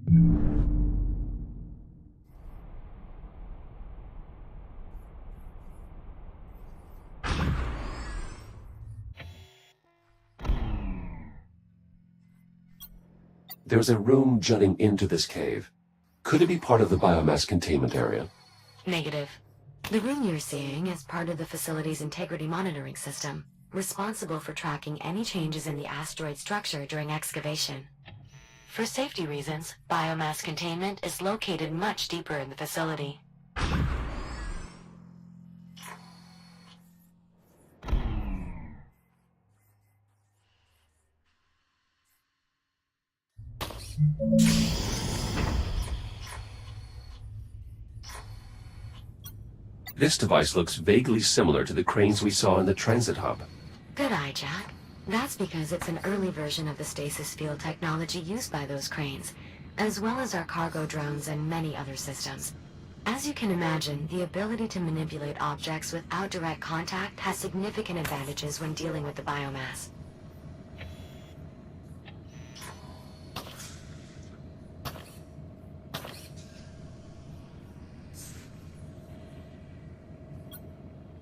There's a room jutting into this cave. Could it be part of the biomass containment area? Negative. The room you're seeing is part of the facility's integrity monitoring system, responsible for tracking any changes in the asteroid structure during excavation. For safety reasons, biomass containment is located much deeper in the facility. This device looks vaguely similar to the cranes we saw in the transit hub. Good eye, Jack. That's because it's an early version of the stasis field technology used by those cranes, as well as our cargo drones and many other systems. As you can imagine, the ability to manipulate objects without direct contact has significant advantages when dealing with the biomass.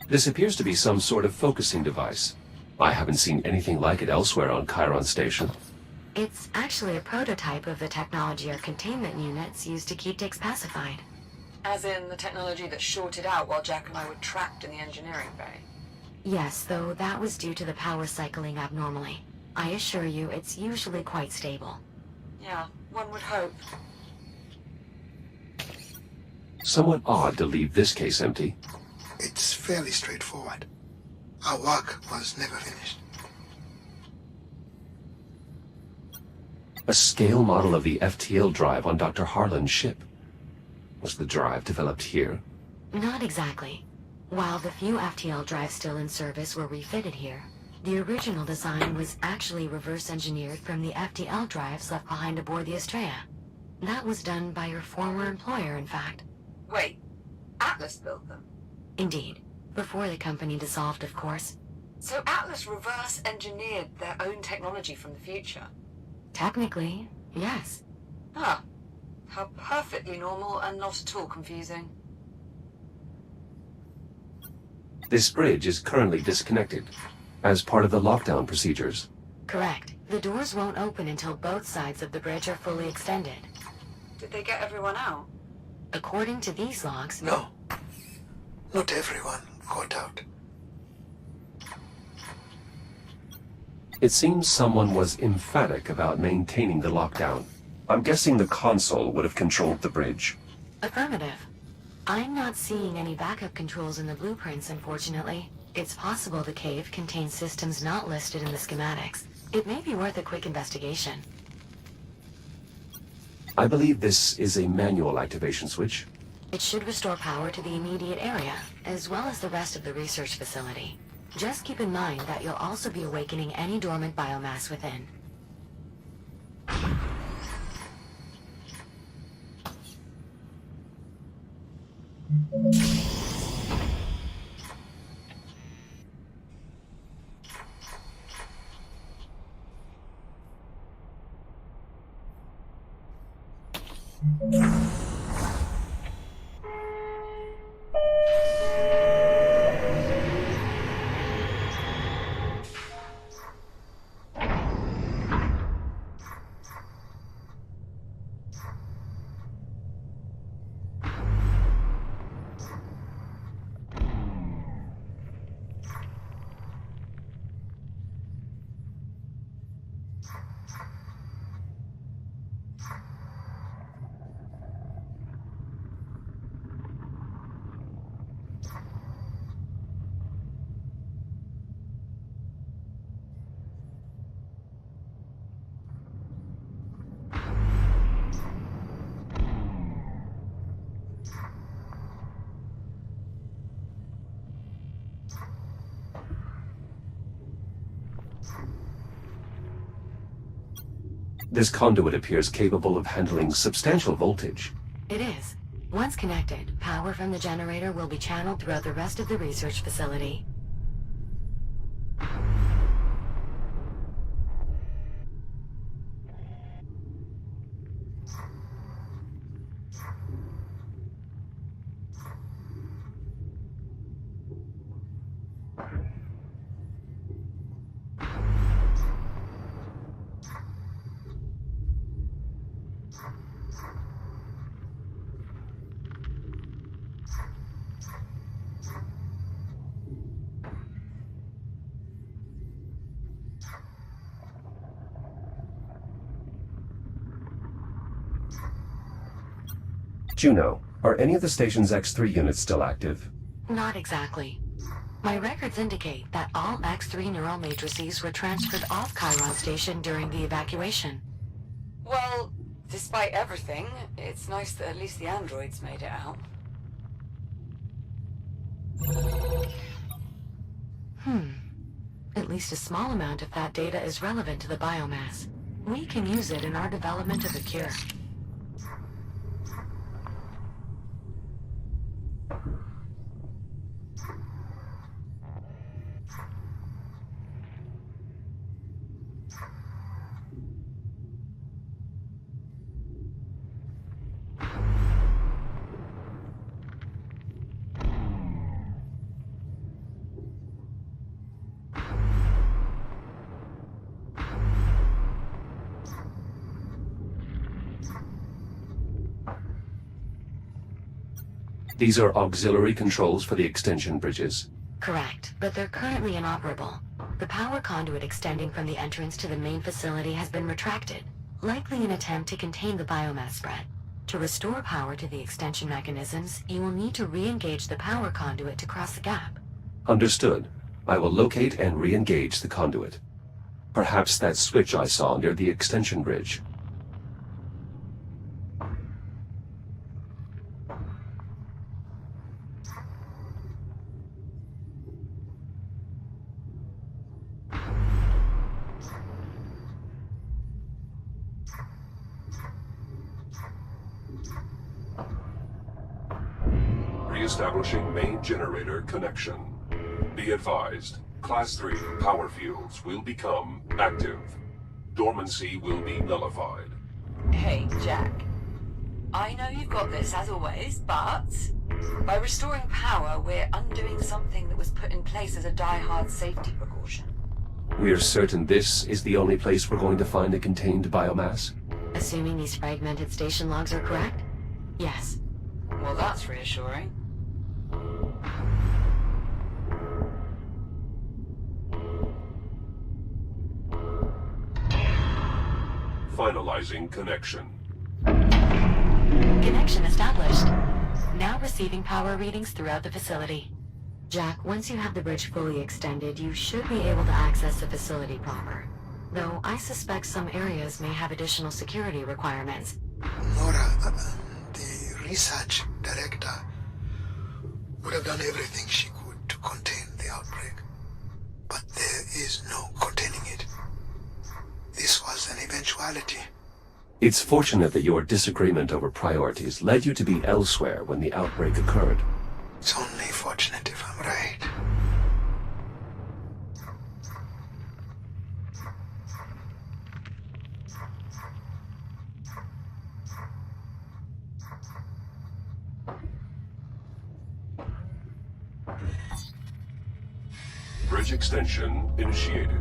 This appears to be some sort of focusing device. I haven't seen anything like it elsewhere on Chiron Station. It's actually a prototype of the technology our containment units use to keep ticks pacified. As in the technology that shorted out while Jack and I were trapped in the engineering bay? Yes, though that was due to the power cycling abnormally. I assure you, it's usually quite stable. Yeah, one would hope. Somewhat odd to leave this case empty. It's fairly straightforward. Our work was never finished. A scale model of the FTL drive on Dr. Harlan's ship. Was the drive developed here? Not exactly. While the few FTL drives still in service were refitted here, the original design was actually reverse engineered from the FTL drives left behind aboard the Estrella. That was done by your former employer, in fact. Wait, Atlas built them? Indeed. Before the company dissolved, of course. So Atlas reverse engineered their own technology from the future? Technically, yes. Ah, how perfectly normal and not at all confusing. This bridge is currently disconnected, as part of the lockdown procedures. Correct. The doors won't open until both sides of the bridge are fully extended. Did they get everyone out? According to these logs... No. Not everyone got out. It seems someone was emphatic about maintaining the lockdown. I'm guessing the console would have controlled the bridge. Affirmative. I'm not seeing any backup controls in the blueprints, unfortunately. It's possible the cave contains systems not listed in the schematics. It may be worth a quick investigation. I believe this is a manual activation switch. It should restore power to the immediate area, as well as the rest of the research facility. Just keep in mind that you'll also be awakening any dormant biomass within. This conduit appears capable of handling substantial voltage. It is. Once connected, power from the generator will be channeled throughout the rest of the research facility. Juno, are any of the station's X3 units still active? Not exactly. My records indicate that all X3 neural matrices were transferred off Chiron Station during the evacuation. Well, despite everything, it's nice that at least the androids made it out. At least a small amount of that data is relevant to the biomass. We can use it in our development of a cure. These are auxiliary controls for the extension bridges. Correct, but they're currently inoperable. The power conduit extending from the entrance to the main facility has been retracted, likely an attempt to contain the biomass spread. To restore power to the extension mechanisms, you will need to re-engage the power conduit to cross the gap. Understood. I will locate and re-engage the conduit. Perhaps that switch I saw near the extension bridge. Establishing main generator connection. Be advised, Class 3 power fields will become active. Dormancy will be nullified. Hey, Jack. I know you've got this as always, but by restoring power, we're undoing something that was put in place as a die-hard safety precaution. We're certain this is the only place we're going to find a contained biomass? Assuming these fragmented station logs are correct? Yes. Well, that's reassuring. Finalizing connection. Connection established. Now receiving power readings throughout the facility. Jack, once you have the bridge fully extended, you should be able to access the facility proper. Though I suspect some areas may have additional security requirements. Nora, the research director, would have done everything she could to contain the outbreak. But there is no containing it. This was an eventuality. It's fortunate that your disagreement over priorities led you to be elsewhere when the outbreak occurred. It's only fortunate if I'm right. Bridge extension initiated.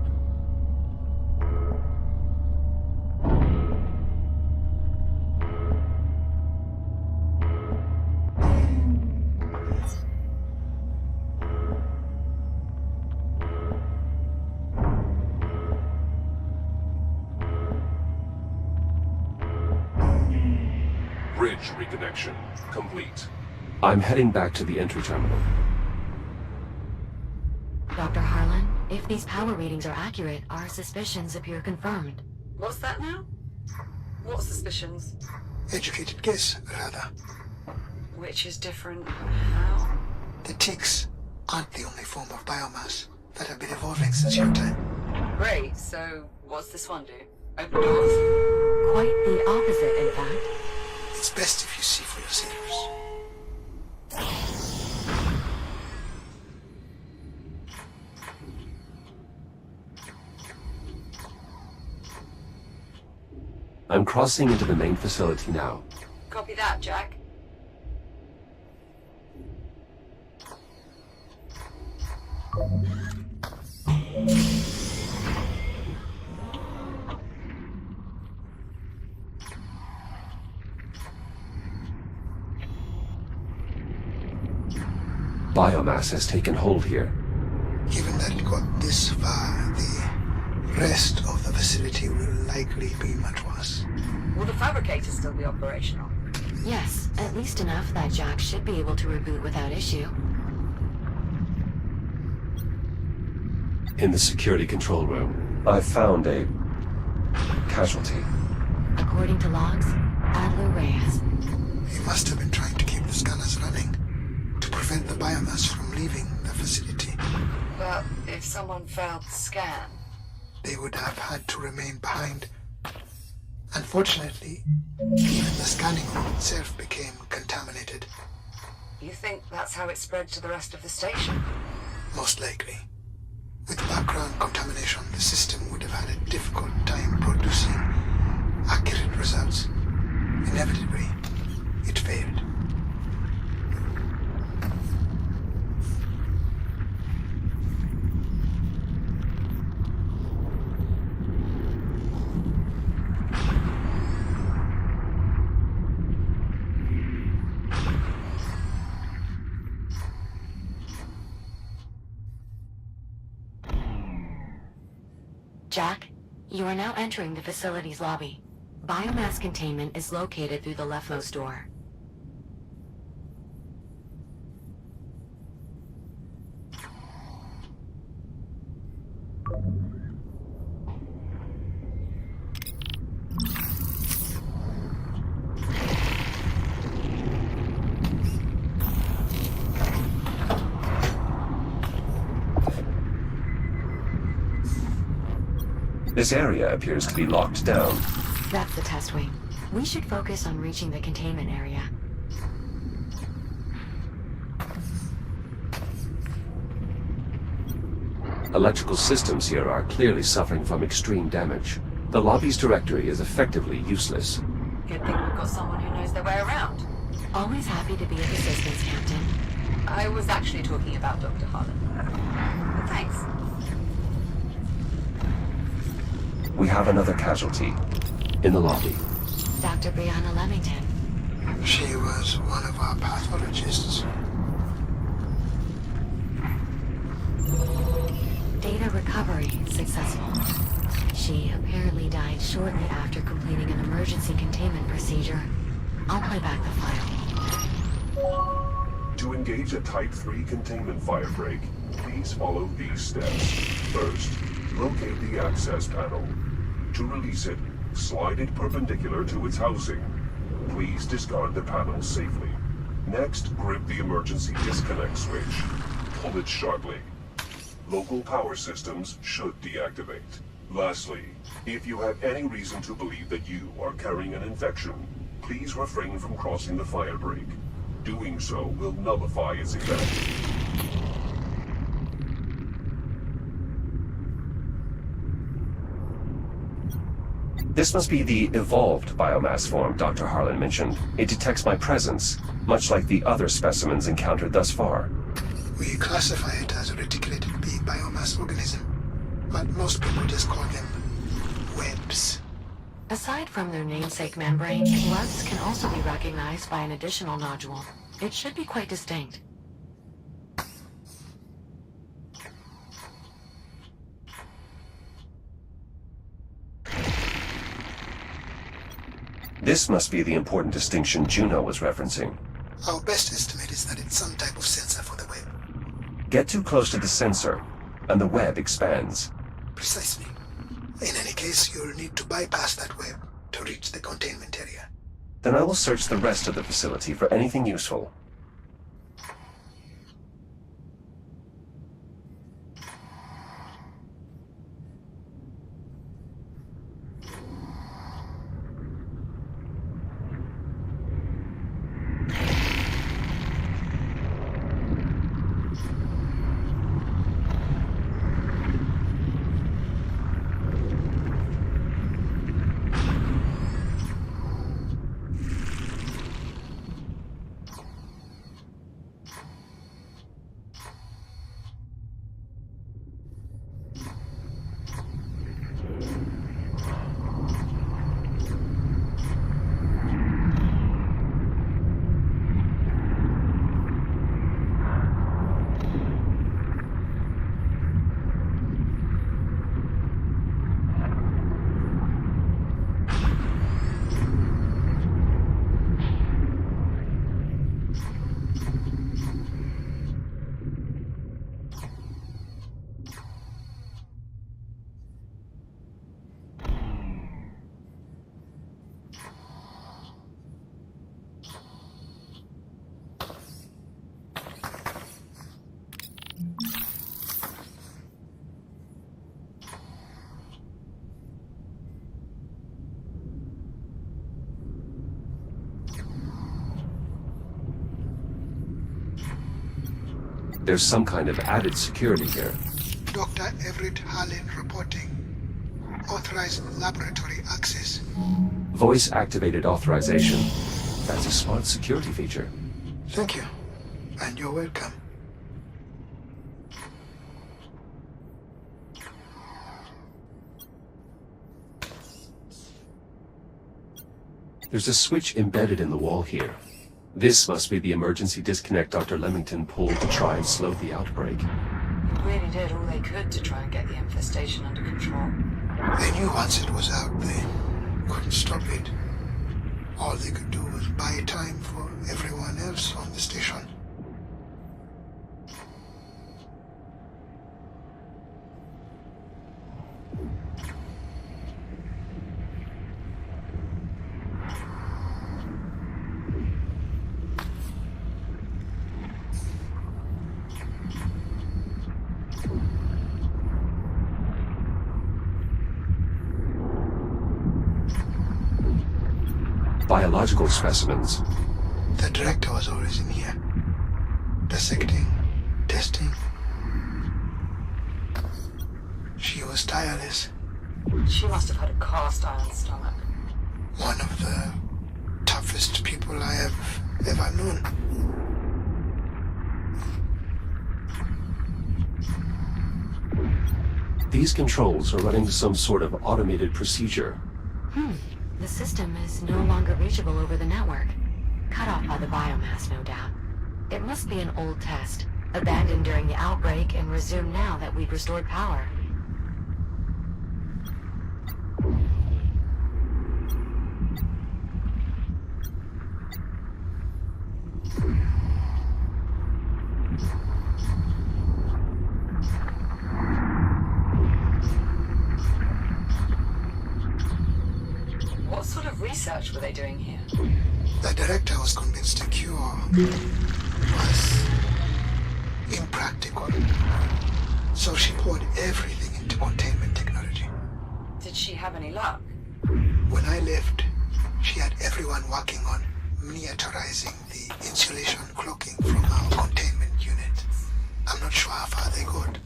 Bridge reconnection complete. I'm heading back to the entry terminal. Dr. Harlan, if these power readings are accurate, our suspicions appear confirmed. What's that now? What suspicions? Educated guess, rather. Which is different how? The ticks aren't the only form of biomass that have been evolving since your time. Great, so what's this one do? Open doors? Quite the opposite, in fact. It's best if you see for yourselves. I'm crossing into the main facility now. Copy that, Jack. biomass has taken hold here. Given that it got this far, the rest of the facility will likely be much worse. Will the fabricator still be operational? Yes, at least enough that Jack should be able to reboot without issue. In the security control room, I found a casualty. According to logs, Adler Reyes. He must have been trying to keep the scanners running to prevent the biomass from leaving the facility. But if someone failed to scan... They would have had to remain behind. Unfortunately, even the scanning room itself became contaminated. You think that's how it spread to the rest of the station? Most likely. With background contamination, the system would have had a difficult time producing accurate results. Inevitably, it failed. Jack, you are now entering the facility's lobby. Biomass containment is located through the leftmost door. This area appears to be locked down. That's the test wing. We should focus on reaching the containment area. Electrical systems here are clearly suffering from extreme damage. The lobby's directory is effectively useless. Good thing we've got someone who knows their way around. Always happy to be of assistance, Captain. I was actually talking about Dr. Harlan. But thanks. We have another casualty in the lobby. Dr. Brianna Leamington. She was one of our pathologists. Data recovery successful. She apparently died shortly after completing an emergency containment procedure. I'll play back the file. To engage a Type 3 containment firebreak, please follow these steps. First, locate the access panel. To release it, slide it perpendicular to its housing. Please discard the panel safely. Next, grip the emergency disconnect switch. Pull it sharply. Local power systems should deactivate. Lastly, if you have any reason to believe that you are carrying an infection, please refrain from crossing the firebreak. Doing so will nullify its effect. This must be the evolved biomass form Dr. Harlan mentioned. It detects my presence, much like the other specimens encountered thus far. We classify it as a reticulated B biomass organism, but most people just call them webs. Aside from their namesake membrane, webs can also be recognized by an additional nodule. It should be quite distinct. This must be the important distinction Juno was referencing. Our best estimate is that it's some type of sensor for the web. Get too close to the sensor, and the web expands. Precisely. In any case, you'll need to bypass that web to reach the containment area. Then I will search the rest of the facility for anything useful. There's some kind of added security here. Dr. Everett Harlan reporting. Authorized laboratory access. Voice-activated authorization. That's a smart security feature. Thank you. And you're welcome. There's a switch embedded in the wall here. This must be the emergency disconnect Dr. Leamington pulled to try and slow the outbreak. They really did all they could to try and get the infestation under control. They knew once it was out, they couldn't stop it. All they could do was buy time for everyone else on the station. Biological specimens. The director was always in here. Dissecting, testing. She was tireless. She must have had a cast iron stomach. One of the toughest people I have ever known. These controls are running some sort of automated procedure. The system is no longer reachable over the network. Cut off by the biomass, no doubt. It must be an old test, abandoned during the outbreak and resumed now that we've restored power. What sort of research were they doing here? The director was convinced a cure was impractical. So she poured everything into containment technology. Did she have any luck? When I left, she had everyone working on miniaturizing the insulation cloaking from our containment unit. I'm not sure how far they got.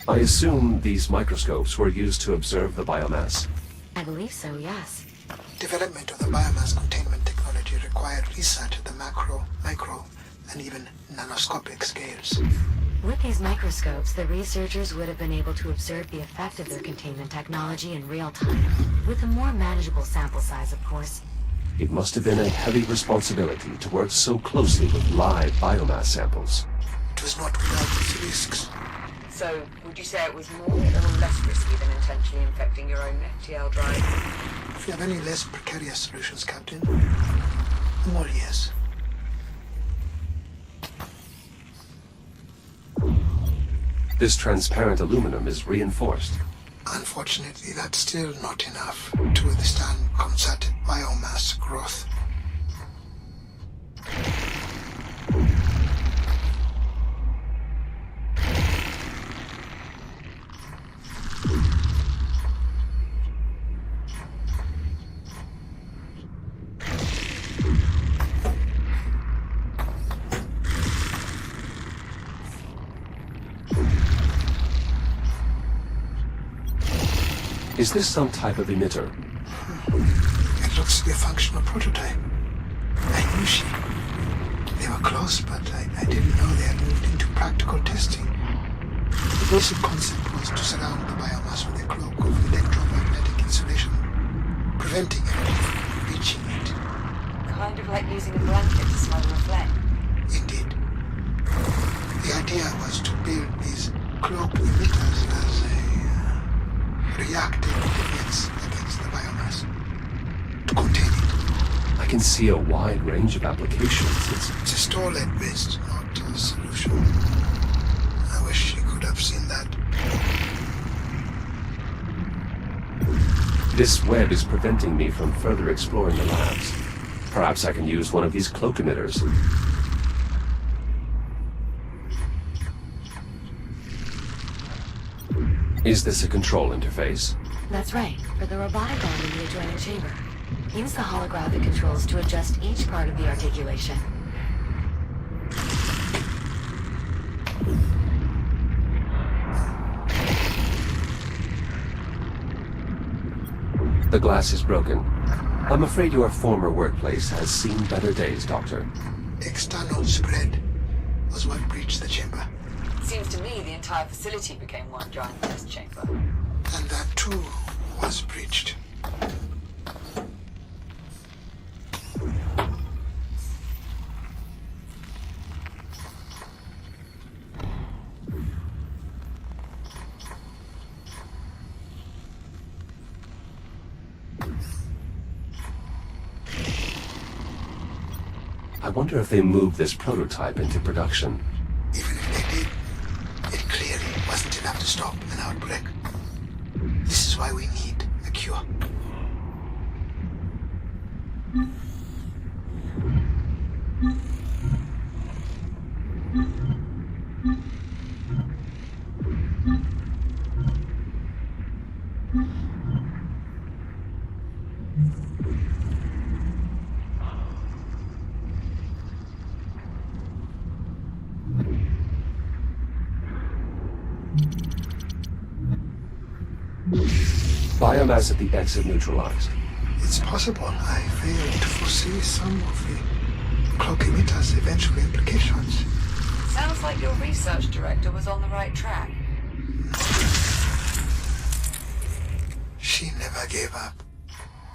I assume these microscopes were used to observe the biomass. I believe so, yes. Development of the biomass containment technology required research at the macro, micro, and even nanoscopic scales. With these microscopes, the researchers would have been able to observe the effect of their containment technology in real time, with a more manageable sample size, of course. It must have been a heavy responsibility to work so closely with live biomass samples. It was not without its risks. So, would you say it was more or less risky than intentionally infecting your own FTL drive? If you have any less precarious solutions, Captain, I'm all ears. This transparent aluminum is reinforced. Unfortunately, that's still not enough to withstand concerted biomass growth. Is this some type of emitter? It looks to be a functional prototype. I knew she. They were close, but I didn't know they had moved into practical testing. The basic concept was to surround the biomass with a cloak of electromagnetic insulation, preventing energy from reaching it. Kind of like using a blanket to smother a flame. Indeed. The idea was to build these cloak emitters as a reactive defense against the biomass, to contain it. I can see a wide range of applications. It's a store-led based, not a solution. I wish you could have seen that. This web is preventing me from further exploring the labs. Perhaps I can use one of these cloak emitters. Is this a control interface? That's right, for the robotic arm in the adjoining chamber. Use the holographic controls to adjust each part of the articulation. The glass is broken. I'm afraid your former workplace has seen better days, Doctor. External spread was what breached the chamber. Seems to me the entire facility became one giant test chamber. And that too was breached. I wonder if they moved this prototype into production. Even if they did, it clearly wasn't enough to stop an outbreak. This is why we need a cure. Biomass at the exit neutralized. It's possible I failed to foresee some of the cloak emitter's eventual implications. Sounds like your research director was on the right track. She never gave up.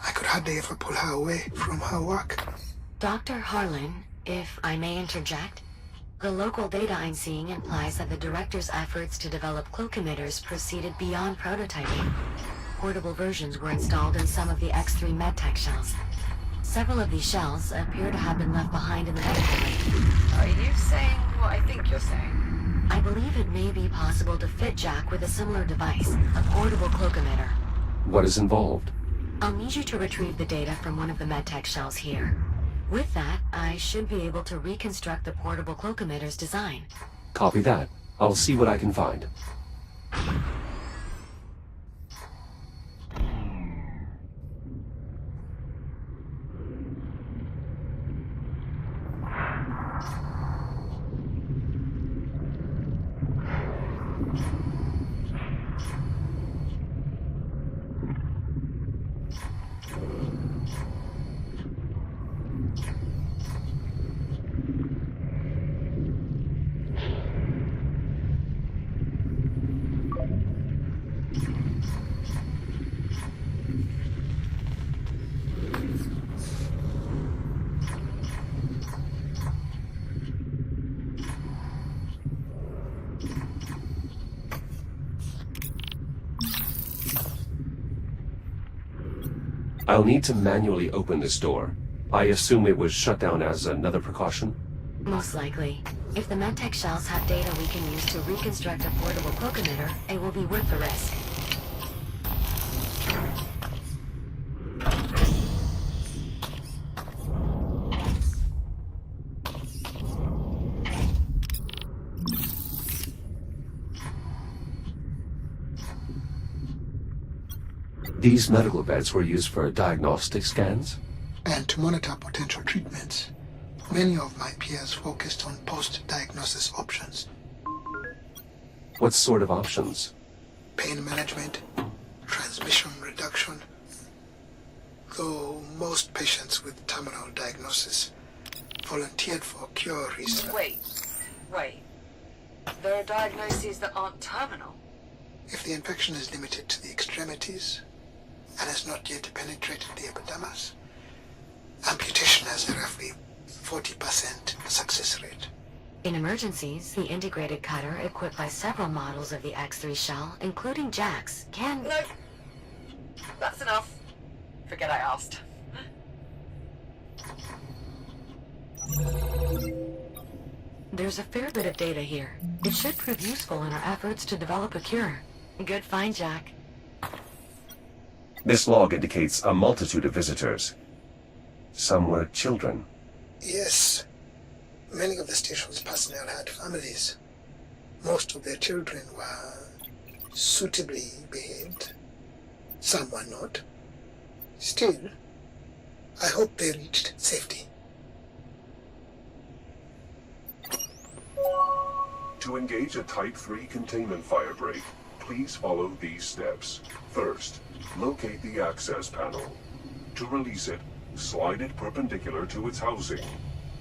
I could hardly ever pull her away from her work. Dr. Harlan, if I may interject, the local data I'm seeing implies that the director's efforts to develop cloak emitters proceeded beyond prototyping. Portable versions were installed in some of the X3 medtech shells. Several of these shells appear to have been left behind in the medical wing. Are you saying what I think you're saying? I believe it may be possible to fit Jack with a similar device, a portable cloak emitter. What is involved? I'll need you to retrieve the data from one of the medtech shells here. With that, I should be able to reconstruct the portable cloak emitter's design. Copy that. I'll see what I can find. I'll need to manually open this door. I assume it was shut down as another precaution? Most likely. If the medtech shells have data we can use to reconstruct a portable cloak emitter, it will be worth the risk. These medical beds were used for diagnostic scans? And to monitor potential treatments. Many of my peers focused on post-diagnosis options. What sort of options? Pain management, transmission reduction. Though most patients with terminal diagnosis volunteered for cure research. Wait. There are diagnoses that aren't terminal. If the infection is limited to the extremities and has not yet penetrated the epidermis, amputation has a roughly 40% success rate. In emergencies, the integrated cutter, equipped by several models of the X3 shell, including Jack's, can... No. That's enough. Forget I asked. There's a fair bit of data here. It should prove useful in our efforts to develop a cure. Good find, Jack. This log indicates a multitude of visitors. Some were children. Yes. Many of the station's personnel had families. Most of their children were suitably behaved. Some were not. Still, I hope they reached safety. To engage a Type 3 containment firebreak, please follow these steps. First, locate the access panel. To release it, slide it perpendicular to its housing.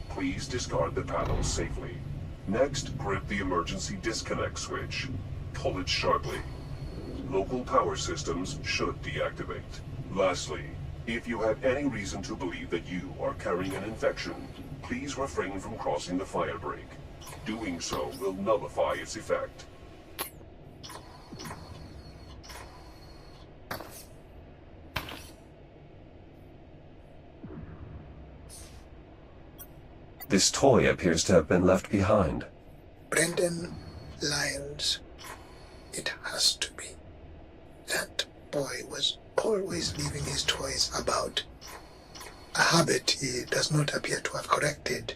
Please discard the panel safely. Next, grip the emergency disconnect switch. Pull it sharply. Local power systems should deactivate. Lastly, if you have any reason to believe that you are carrying an infection, please refrain from crossing the firebreak. Doing so will nullify its effect. This toy appears to have been left behind. Brendan Lyons. It has to be. That boy was always leaving his toys about. A habit he does not appear to have corrected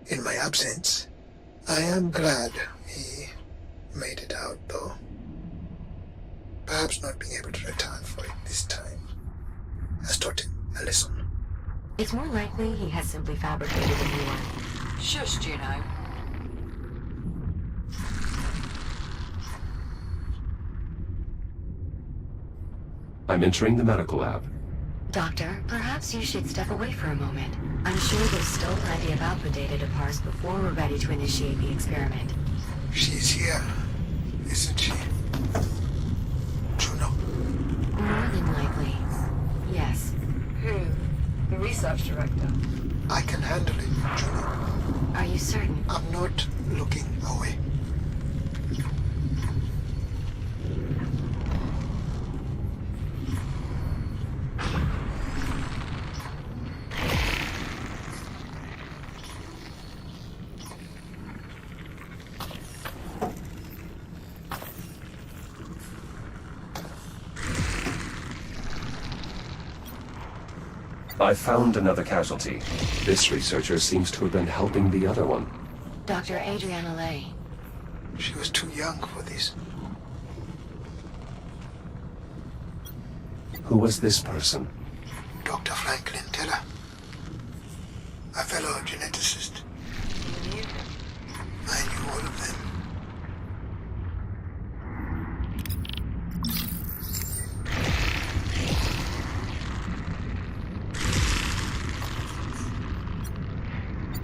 in my absence. I am glad he made it out, though. Perhaps not being able to return for it this time has taught him a lesson. It's more likely he has simply fabricated a new one. Shush, Juno. I'm entering the medical lab. Doctor, perhaps you should step away for a moment. I'm sure there's still plenty of output data to parse before we're ready to initiate the experiment. She's here, isn't she? Juno. More than likely. Yes. Who? The research director? I can handle it, Juno. Are you certain? I'm not looking away. I found another casualty. This researcher seems to have been helping the other one. Dr. Adriana Lay. She was too young for this. Who was this person? Dr. Franklin Teller, a fellow geneticist. You knew him? I knew all of them.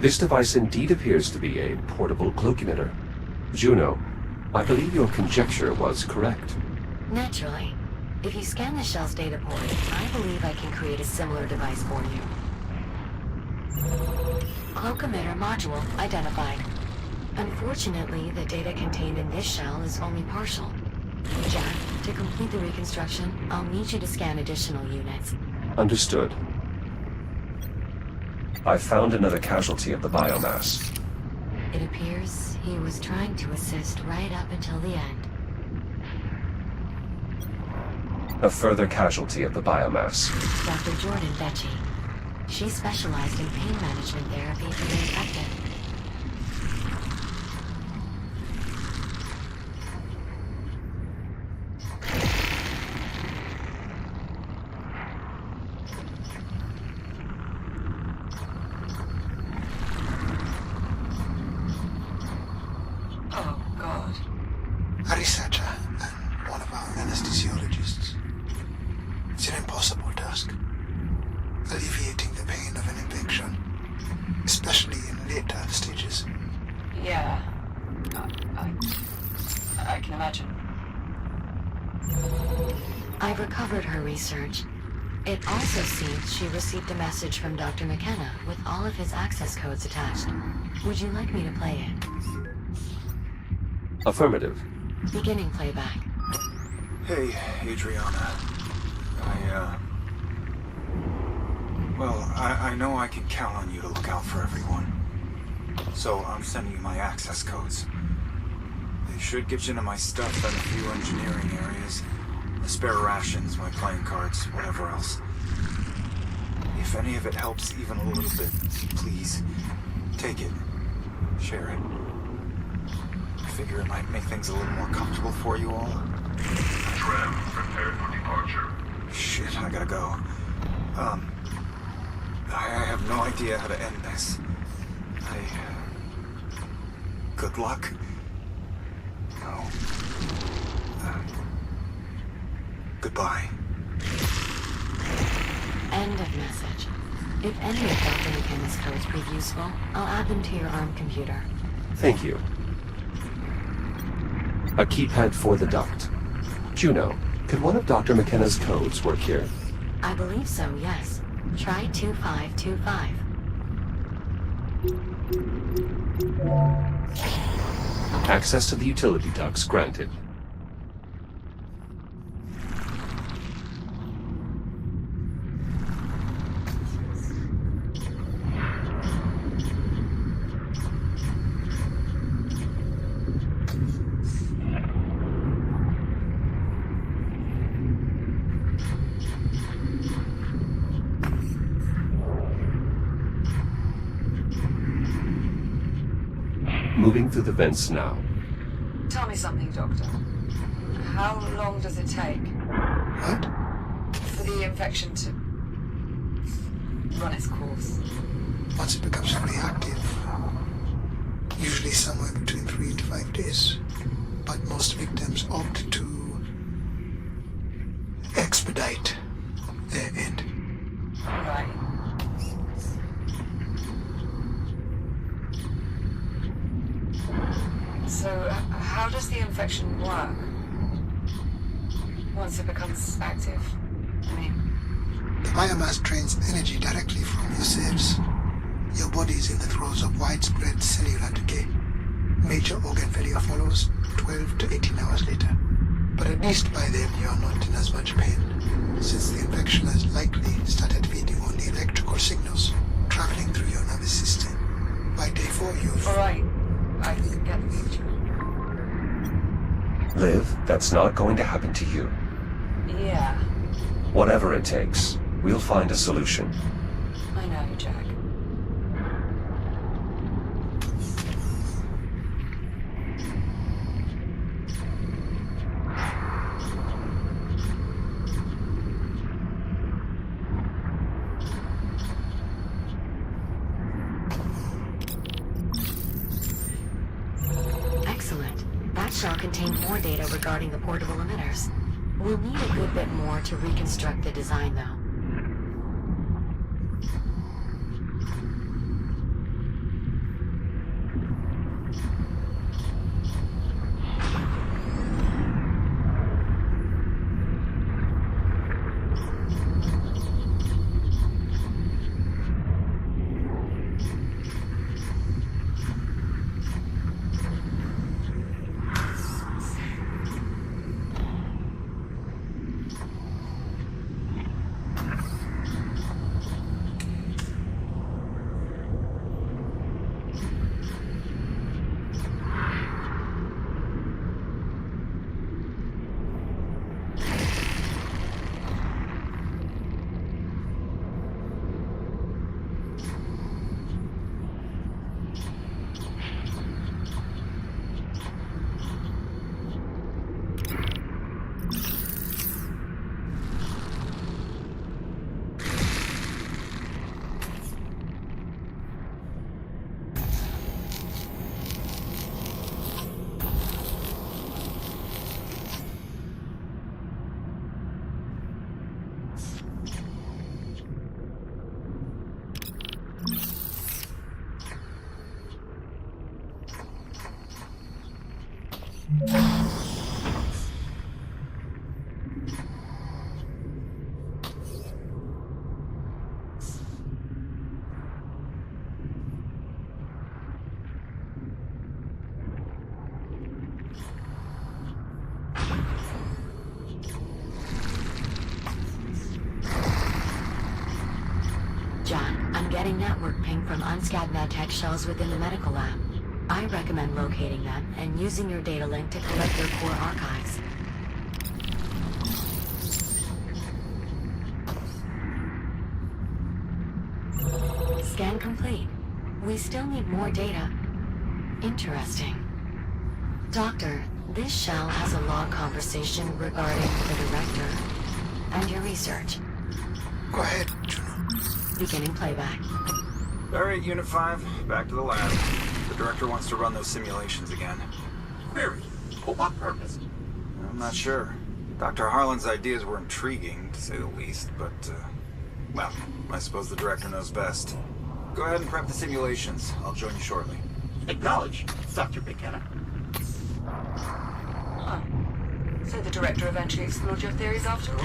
This device indeed appears to be a portable cloak emitter. Juno, I believe your conjecture was correct. Naturally. If you scan the shell's data port, I believe I can create a similar device for you. Cloak emitter module identified. Unfortunately, the data contained in this shell is only partial. Jack, to complete the reconstruction, I'll need you to scan additional units. Understood. I found another casualty of the biomass. It appears he was trying to assist right up until the end. A further casualty of the biomass. Dr. Jordan Becci. She specialized in pain management therapy for the infected. Oh, God. A researcher and one of our anesthesiologists. It's an impossible task. Alleviating the pain of an infection, especially in later stages. Yeah. I can imagine. I've recovered her research. It also seems she received a message from Dr. McKenna with all of his access codes attached. Would you like me to play it? Affirmative. Beginning playback. Hey, Adriana. I know I can count on you to look out for everyone. So I'm sending you my access codes. They should get you into my stuff in a few engineering areas. The spare rations, my playing cards, whatever else. If any of it helps even a little bit, please, take it. Share it. I figure it might make things a little more comfortable for you all. Tram, prepare for departure. Shit, I gotta go. I have no idea how to end this. Good luck? No. Goodbye. End of message. If any of Dr. McKenna's codes prove useful, I'll add them to your ARM computer. Thank you. A keypad for the duct. Juno, could one of Dr. McKenna's codes work here? I believe so, yes. Try 2525. Access to the utility ducts granted. Moving through the vents now. Tell me something, Doctor. How long does it take What? for the infection to run its course? Once it becomes fully active, usually somewhere between 3 to 5 days. But most victims opt to expedite their end. Right. So, how does the infection work? Once it becomes active? I mean, The biomass drains energy directly from your cells. Your body is in the throes of widespread cellular decay. Major organ failure follows 12 to 18 hours later. But at least by then you are not in as much pain, since the infection has likely started feeding on the electrical signals traveling through your nervous system. By day 4 you've... alright. I get the picture. Liv, that's not going to happen to you. Yeah, Whatever it takes, we'll find a solution. I know, Jack. Excellent. That shall contain more data regarding the portable emitters. We'll need a good bit more to reconstruct the design, though. Getting network ping from unscanned medtech shells within the medical lab. I recommend locating them and using your data link to collect their core archives. Scan complete. We still need more data. Interesting. Doctor, this shell has a log conversation regarding the director and your research. Go ahead, Juno. Beginning playback. Alright, Unit 5, back to the lab. The director wants to run those simulations again. Query. For what purpose? I'm not sure. Dr. Harlan's ideas were intriguing, to say the least, but, well, I suppose the director knows best. Go ahead and prep the simulations. I'll join you shortly. Acknowledge, Dr. McKenna. Oh. So the director eventually explored your theories after all?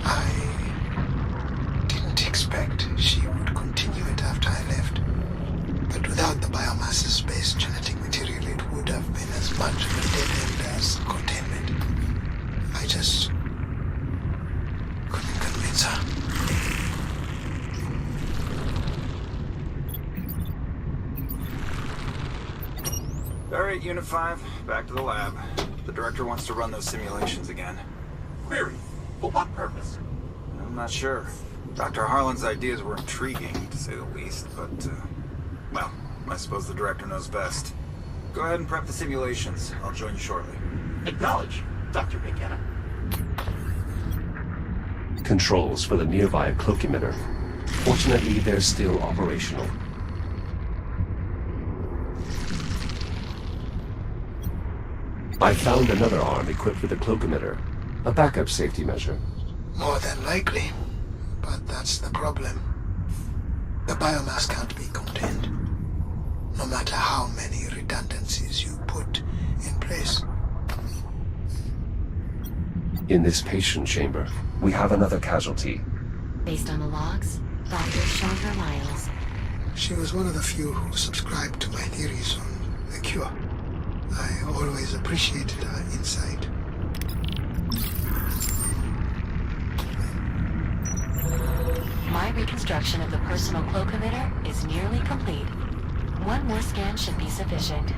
I didn't expect she would continue it after I left. But without the biomasses-based genetic material, it would have been as much of a dead end as containment. I just couldn't convince her. Alright, Unit 5, back to the lab. The director wants to run those simulations again. Query. For what purpose? I'm not sure. Dr. Harlan's ideas were intriguing, to say the least, but, well, I suppose the director knows best. Go ahead and prep the simulations. I'll join you shortly. Acknowledge, Dr. McKenna. Controls for the nearby cloak emitter. Fortunately, they're still operational. I found another arm equipped with a cloak emitter, a backup safety measure. More than likely, but that's the problem. The biomass can't be contained, no matter how many redundancies you put in place. In this patient chamber, we have another casualty. Based on the logs, Dr. Chandra Miles. She was one of the few who subscribed to my theories on the cure. I always appreciated her insight. My reconstruction of the personal cloak emitter is nearly complete. One more scan should be sufficient.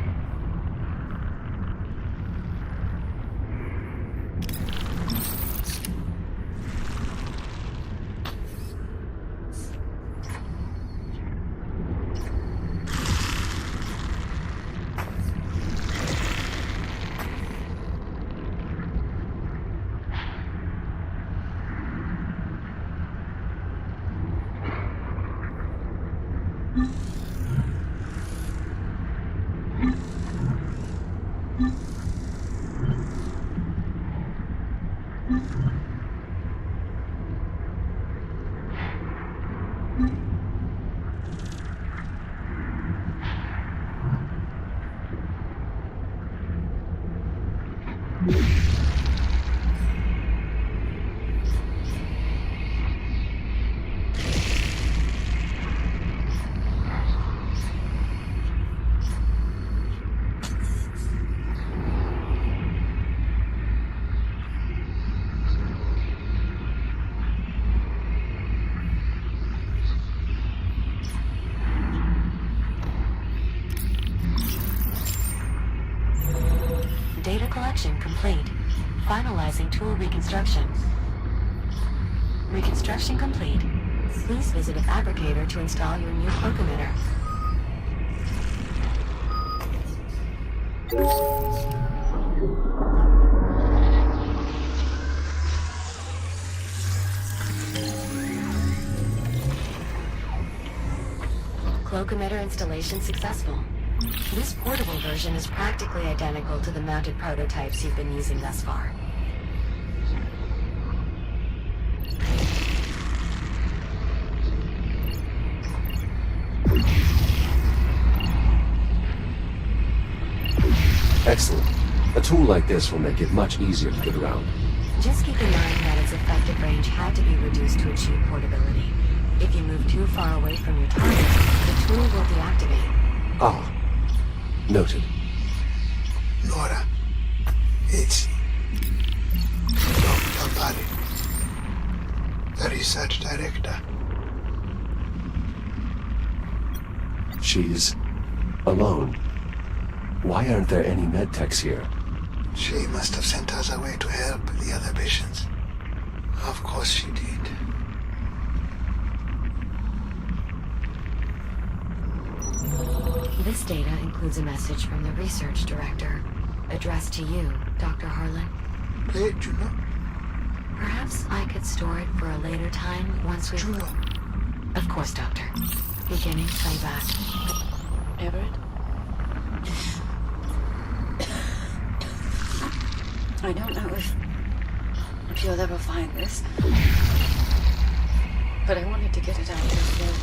Data collection complete. Finalizing tool reconstruction. Reconstruction complete. Please visit a fabricator to install your new cloak emitter. Cloak emitter installation successful. This portable version is practically identical to the mounted prototypes you've been using thus far. Excellent. A tool like this will make it much easier to get around. Just keep in mind that its effective range had to be reduced to achieve portability. If you move too far away from your target, the tool will deactivate. Ah. Noted. Nora, it's Dr. Bari, the research director. She's alone. Why aren't there any medtechs here? She must have sent us away to help the other patients. Of course she did. This data includes a message from the research director, addressed to you, Dr. Harlan. Play it, Juno. Perhaps I could store it for a later time once we... Juno. Of course, Doctor. Beginning playback. Everett? I don't know if you'll ever find this, but I wanted to get it out there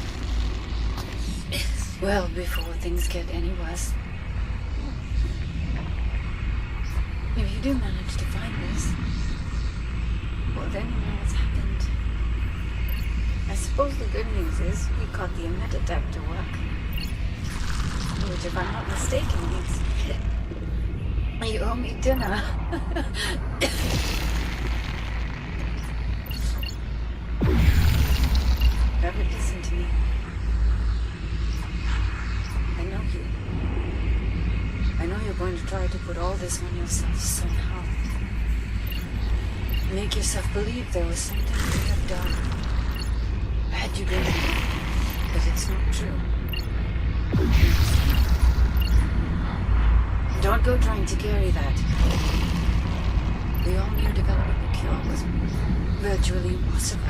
well before things get any worse. If you do manage to find this, well, then you know what's happened. I suppose the good news is we got the emetadec to work, which, if I'm not mistaken, means you owe me dinner. Never listen to me. I know you. I know you're going to try to put all this on yourself somehow. Make yourself believe there was something you have done. Had you been, but it's not true. Don't go trying to carry that. We all knew developing a cure was virtually impossible.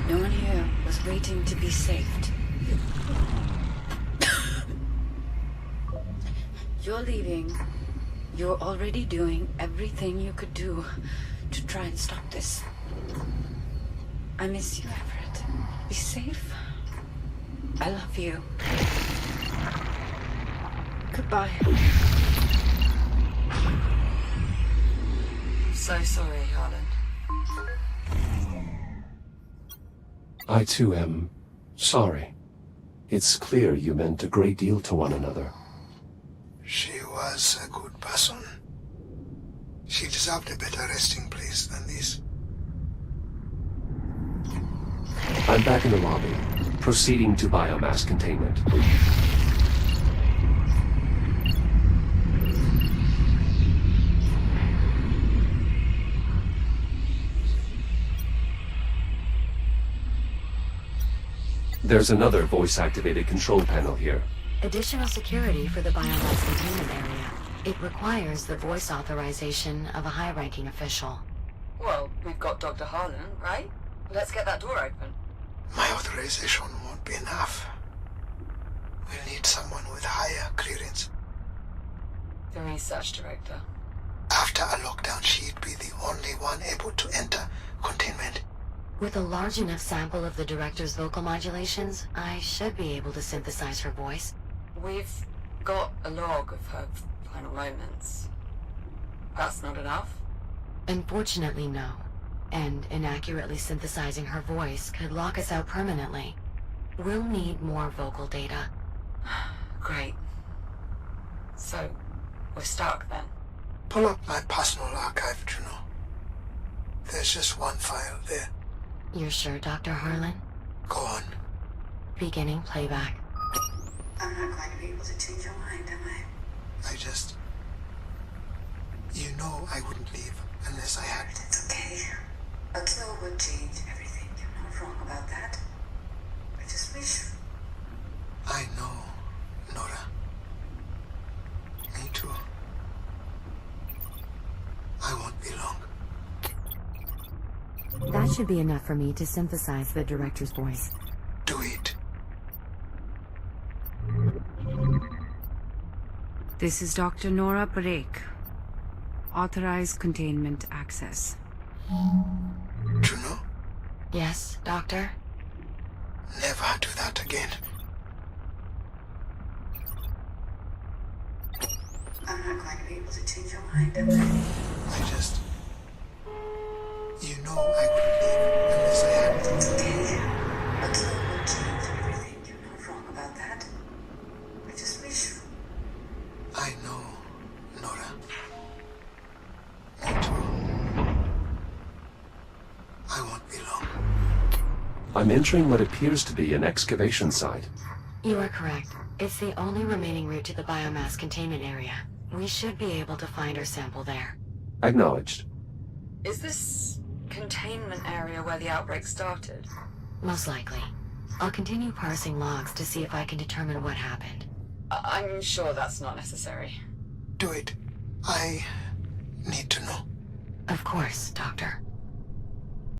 No one here was waiting to be saved. You're leaving. You're already doing everything you could do to try and stop this. I miss you, Everett. Be safe. I love you. Goodbye. So sorry, Harlan. I too am sorry. It's clear you meant a great deal to one another. She was a good person. She deserved a better resting place than this. I'm back in the lobby, proceeding to biomass containment. There's another voice-activated control panel here. Additional security for the biomass containment area. It requires the voice authorization of a high-ranking official. Well, we've got Dr. Harlan, right? Let's get that door open. My authorization won't be enough. We'll need someone with higher clearance. The research director. After a lockdown, she'd be the only one able to enter containment. With a large enough sample of the director's vocal modulations, I should be able to synthesize her voice. We've got a log of her final moments. That's not enough? Unfortunately, no. And inaccurately synthesizing her voice could lock us out permanently. We'll need more vocal data. Great. So, we're stuck then? Pull up my personal archive, Juno. There's just one file there. You're sure, Dr. Harlan? Go on. Beginning playback. I'm not going to be able to change your mind, am I? You know I wouldn't leave unless I had... It's okay. A kill would change everything. You're not wrong about that. I just wish... I know, Nora. Me too. I won't be long. That should be enough for me to synthesize the director's voice. Do it. This is Dr. Nora Parekh. Authorized containment access. Juno, Yes, Doctor? never do that again. I'm not going to be able to change your mind, am I? You know I wouldn't leave unless I had... It's okay. A kill would change everything. You're not wrong about that. I just wish... I know, Nora. Me too. I won't be long. I'm entering what appears to be an excavation site. You are correct. It's the only remaining route to the biomass containment area. We should be able to find our sample there. Acknowledged. Is this containment area where the outbreak started? Most likely. I'll continue parsing logs to see if I can determine what happened. I'm sure that's not necessary. Do it. I need to know. Of course, Doctor.